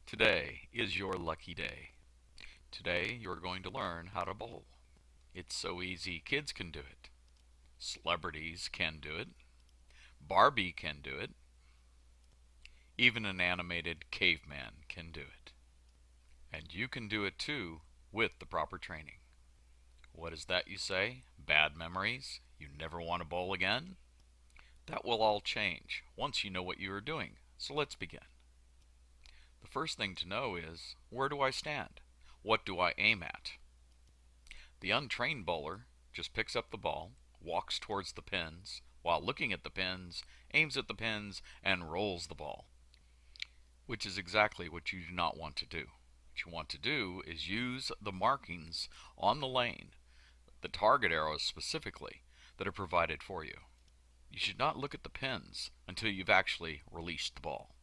Today is your lucky day. Today you're going to learn how to bowl. It's so easy, kids can do it. Celebrities can do it. Barbie can do it. Even an animated caveman can do it. And you can do it too with the proper training. What is that you say? Bad memories? You never want to bowl again? That will all change once you know what you are doing. So let's begin. The first thing to know is, where do I stand? What do I aim at? The untrained bowler just picks up the ball, walks towards the pins, while looking at the pins, aims at the pins, and rolls the ball, which is exactly what you do not want to do. What you want to do is use the markings on the lane, the target arrows specifically, that are provided for you. You should not look at the pins until you've actually released the ball.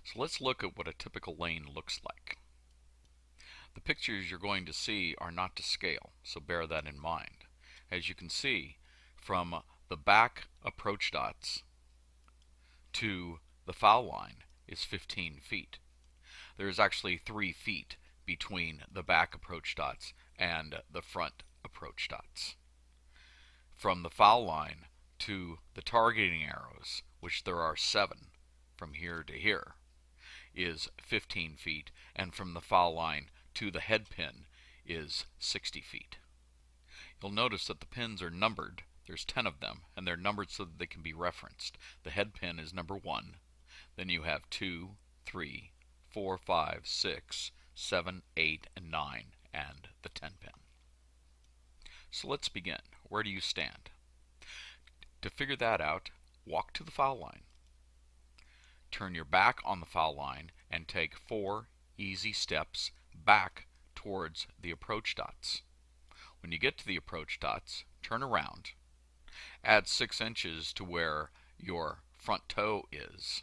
So let's look at what a typical lane looks like. The pictures you're going to see are not to scale, so bear that in mind. As you can see, from the back approach dots to the foul line is 15 feet. There is actually 3 feet between the back approach dots and the front approach dots. From the foul line to the targeting arrows, which there are 7 from here to here, is 15 feet, and from the foul line to the head pin is 60 feet. You'll notice that the pins are numbered. There's 10 of them, and they're numbered so that they can be referenced. The head pin is number 1, then you have 2, 3, 4, 5, 6, 7, 8, and 9, and the 10 pin. So let's begin. Where do you stand? To figure that out, walk to the foul line. Turn your back on the foul line and take 4 easy steps back towards the approach dots. When you get to the approach dots, turn around. Add 6 inches to where your front toe is,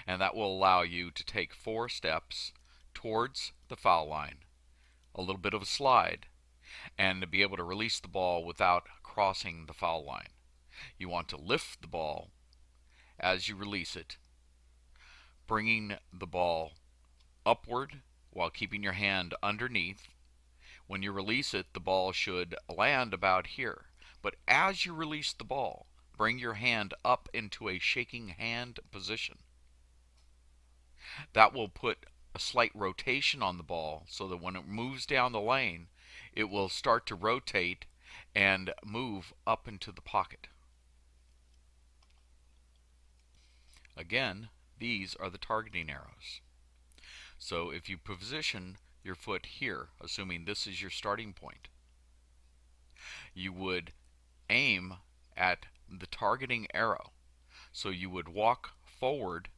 and that will allow you to take 4 steps towards the foul line, a little bit of a slide, and to be able to release the ball without crossing the foul line. You want to lift the ball as you release it, bringing the ball upward while keeping your hand underneath. When you release it, the ball should land about here. But as you release the ball, bring your hand up into a shaking hand position. That will put a slight rotation on the ball so that when it moves down the lane, it will start to rotate and move up into the pocket. Again, these are the targeting arrows. So if you position your foot here, assuming this is your starting point, you would aim at the targeting arrow. So you would walk forward,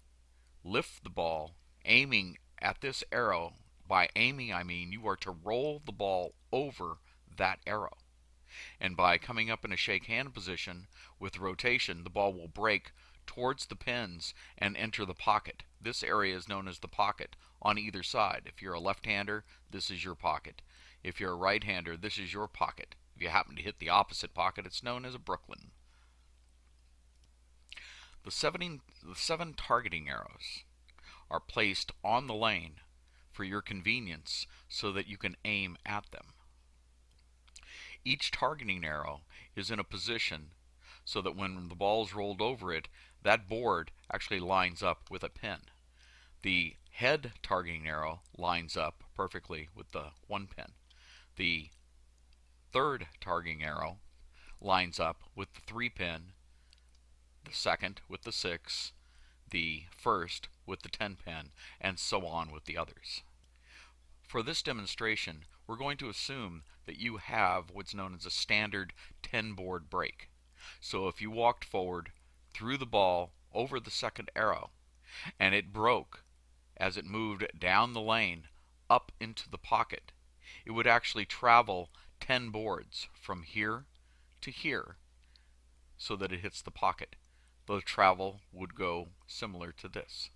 lift the ball, aiming at this arrow. By aiming, I mean you are to roll the ball over that arrow. And by coming up in a shake hand position with rotation, the ball will break towards the pins and enter the pocket. This area is known as the pocket on either side. If you're a left-hander, this is your pocket. If you're a right-hander, this is your pocket. If you happen to hit the opposite pocket, it's known as a Brooklyn. The 7 targeting arrows are placed on the lane for your convenience so that you can aim at them. Each targeting arrow is in a position so that when the ball is rolled over it, that board actually lines up with a pin. The head targeting arrow lines up perfectly with the 1 pin. The third targeting arrow lines up with the 3 pin, the second with the 6, the first with the 10 pin, and so on with the others. For this demonstration, we're going to assume that you have what's known as a standard 10 board break. So if you walked forward, threw the ball over the second arrow, and it broke as it moved down the lane up into the pocket, it would actually travel 10 boards from here to here so that it hits the pocket. The travel would go similar to this.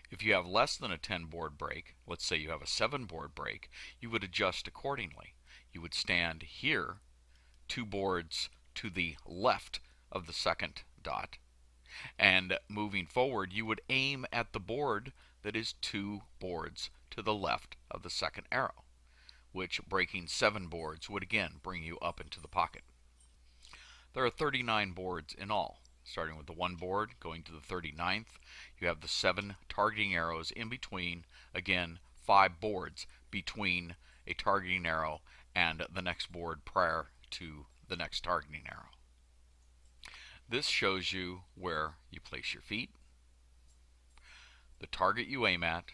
If you have less than a 10 board break, let's say you have a 7 board break, you would adjust accordingly. You would stand here, 2 boards to the left of the second dot, And moving forward, you would aim at the board that is 2 boards to the left of the second arrow, which, breaking 7 boards, would again bring you up into the pocket. There are 39 boards in all. Starting with the 1 board, going to the 39th, you have the 7 targeting arrows in between, again, 5 boards between a targeting arrow and the next board prior to the next targeting arrow. This shows you where you place your feet, the target you aim at,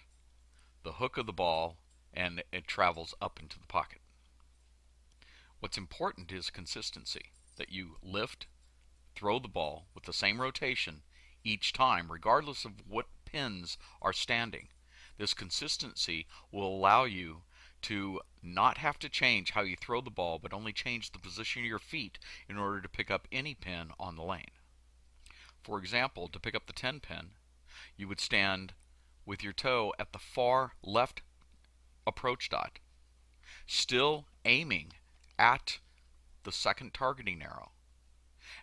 the hook of the ball, and it travels up into the pocket. What's important is consistency, that you lift, throw the ball with the same rotation each time, regardless of what pins are standing. This consistency will allow you to not have to change how you throw the ball, but only change the position of your feet in order to pick up any pin on the lane. For example, to pick up the 10 pin, you would stand with your toe at the far left approach dot, still aiming at the second targeting arrow,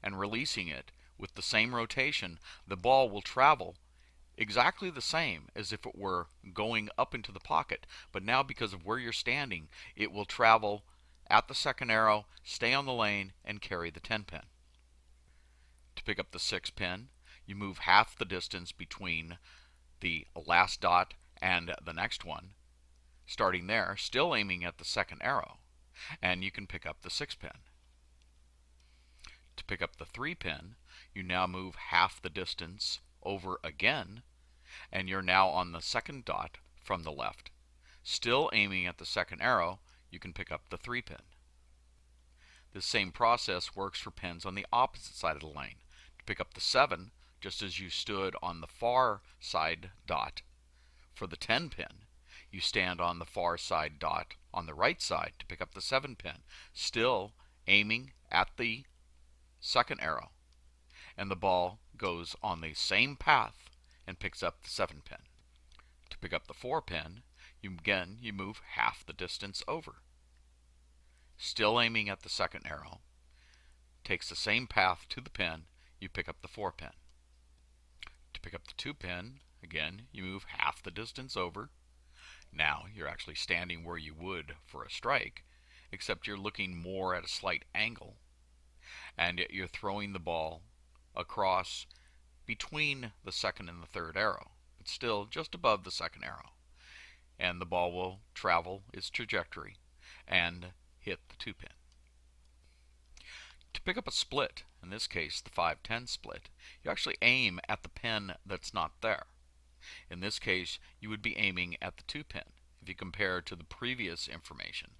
and releasing it with the same rotation. The ball will travel exactly the same as if it were going up into the pocket, but now because of where you're standing, it will travel at the second arrow, stay on the lane, and carry the 10 pin. To pick up the 6 pin, you move half the distance between the last dot and the next one, starting there, still aiming at the second arrow, and you can pick up the 6 pin. To pick up the 3 pin, you now move half the distance over again, and you're now on the second dot from the left. Still aiming at the second arrow, you can pick up the 3 pin. This same process works for pins on the opposite side of the lane. To pick up the 7, just as you stood on the far side dot for the 10 pin, you stand on the far side dot on the right side to pick up the 7 pin, still aiming at the second arrow, and the ball goes on the same path and picks up the 7 pin. To pick up the 4 pin, you move half the distance over, still aiming at the second arrow, takes the same path to the pin, you pick up the 4 pin. To pick up the 2 pin, again, you move half the distance over. Now you're actually standing where you would for a strike, except you're looking more at a slight angle, and you're throwing the ball across between the second and the third arrow, but still just above the second arrow. And the ball will travel its trajectory and hit the 2 pin. To pick up a split, in this case the 5-10 split, you actually aim at the pin that's not there. In this case, you would be aiming at the 2 pin. If you compare to the previous information,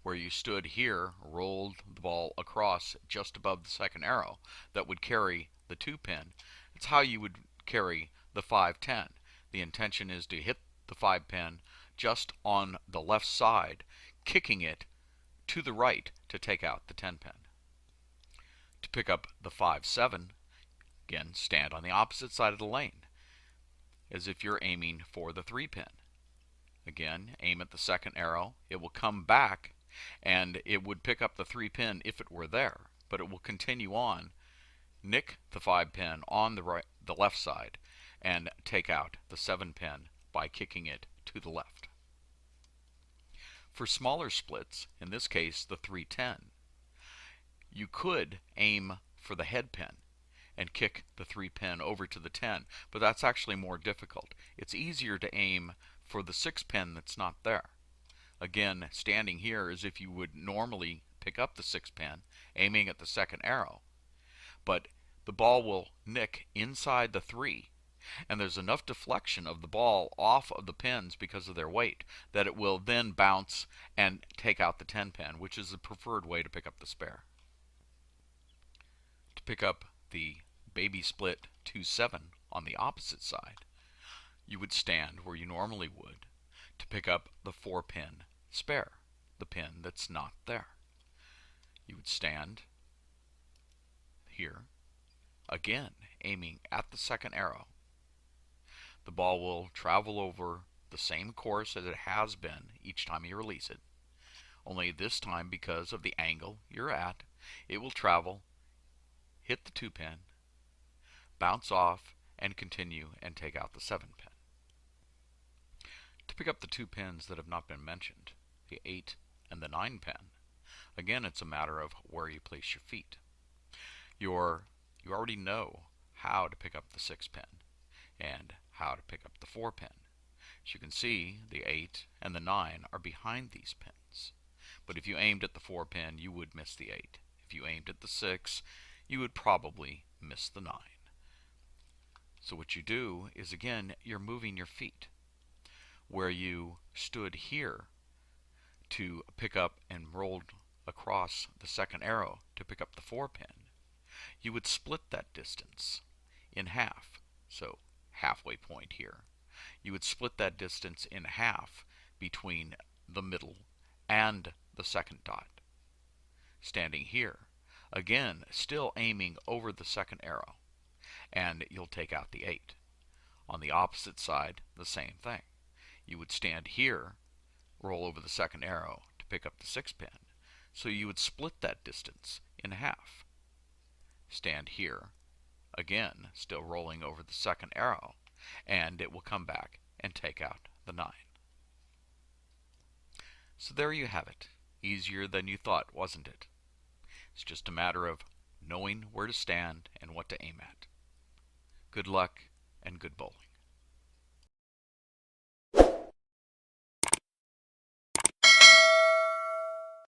where you stood here, rolled the ball across just above the second arrow, that would carry the 2 pin, it's how you would carry the 5-10. The intention is to hit the 5 pin just on the left side, kicking it to the right to take out the 10 pin. To pick up the 5-7, again, stand on the opposite side of the lane, as if you're aiming for the 3 pin. Again, aim at the second arrow. It will come back, and it would pick up the 3 pin if it were there, but it will continue on, nick the 5 pin on the left side, and take out the 7 pin by kicking it to the left. For smaller splits, in this case the 3-10, you could aim for the head pin and kick the 3 pin over to the 10, but that's actually more difficult. It's easier to aim for the 6 pin that's not there. Again, standing here as if you would normally pick up the 6 pin, aiming at the second arrow, but the ball will nick inside the 3, and there's enough deflection of the ball off of the pins because of their weight that it will then bounce and take out the 10 pin, which is the preferred way to pick up the spare. To pick up the baby split 2-7 on the opposite side, you would stand where you normally would to pick up the 4 pin spare, the pin that's not there. You would stand here, again aiming at the second arrow. The ball will travel over the same course as it has been each time you release it, only this time, because of the angle you're at, it will travel, hit the 2 pin, bounce off, and continue and take out the 7 pin. To pick up the 2 pins that have not been mentioned, the 8 and the 9 pin, again it's a matter of where you place your feet. You already know how to pick up the 6 pin and how to pick up the 4 pin. As you can see, the 8 and the 9 are behind these pins. But if you aimed at the 4 pin, you would miss the 8. If you aimed at the 6, you would probably miss the 9. So what you do is, again, you're moving your feet. Where you stood here to pick up and rolled across the second arrow to pick up the 4 pin, you would split that distance in half. So halfway point here. You would split that distance in half between the middle and the second dot. Standing here, again, still aiming over the second arrow, and you'll take out the 8. On the opposite side, the same thing. You would stand here, roll over the second arrow to pick up the 6 pin, so you would split that distance in half. Stand here, again, still rolling over the second arrow, and it will come back and take out the 9. So there you have it. Easier than you thought, wasn't it? It's just a matter of knowing where to stand and what to aim at. Good luck and good bowling.